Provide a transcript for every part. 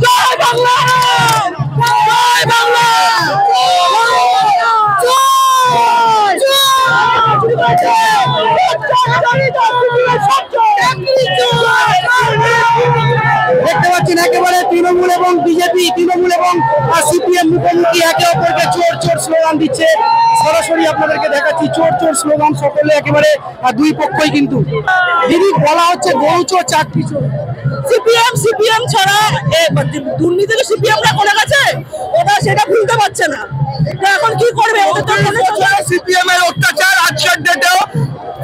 জয় বাংলা, জয় বাংলা, দেখতে পাচ্ছেন একেবারে তৃণমূল এবং বিজেপি, তৃণমূল এবং সিপিএম মুখোমুখি একে অপরকে চোর চোর স্লোগান দিচ্ছে। সরাসরি আপনাদেরকে দেখাচ্ছি চোর চোর স্লোগান, সকলে একেবারে দুই পক্ষই কিন্তু। দিদি বলা হচ্ছে গরু চোর চাকরি চোর। সিপিএম ছাড়া দুর্নীতি সিপিএমরা করে গেছে, ওরা সেটা ভুলতে পারছে না। এখন কি করবে? সিপিএম এর অত্যাচার আজকের ডেটেও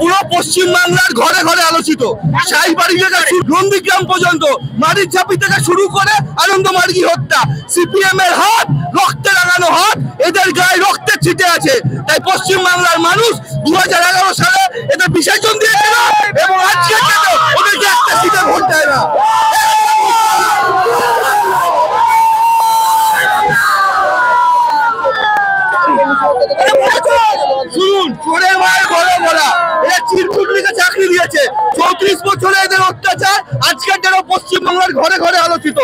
পুরো পশ্চিম বাংলার ঘরে ঘরে আলোচিত। শাহীবাড়ি থেকে নন্দীগ্রাম পর্যন্ত মারিচাপি থেকে শুরু করে আনন্দমার্গী হত্যা, সিপিএম এর হাত, রক্তে রাঙানো হাত, এদের গায়ে রক্তের ছিটে আছে। তাই পশ্চিম বাংলার মানুষ 2011 সালে এদের বিসর্জন দিয়েছিল এবং আজকের ডেটেও ওদেরকে একটা সিটে ভোট দেয় না। শুনুন, চোরের মায়ের ঘরে বলা, এরা চিরকুটলিকে চাকরি দিয়েছে। 34 বছরে এদের অত্যাচার আজকের দিনে পশ্চিমবাংলার ঘরে ঘরে আলোচিত।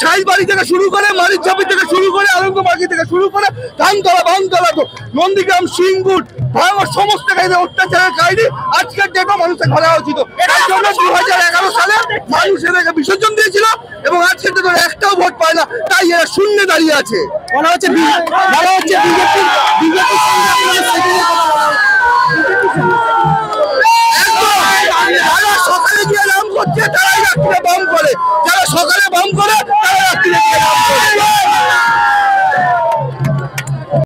শাহীবাড়ি থেকে শুরু করে মারিচাপি থেকে শুরু করে আনন্দমার্গী থেকে শুরু করে ধানতলা, বামতলা, নন্দীগ্রাম, সিংগুট, ভাঙড়, সমস্ত এদের অত্যাচারের কাহিনী আজকের ডেটেও মানুষের ঘরে আলোচিত। এর জন্য 2011 সালে মানুষ এদেরকে বিসর্জন দিয়েছিল এবং আজকের ডেটে একটাও ভোট পায় না। তাই এরা শূন্যে দাঁড়িয়ে আছে। বলা হচ্ছে বিজেপি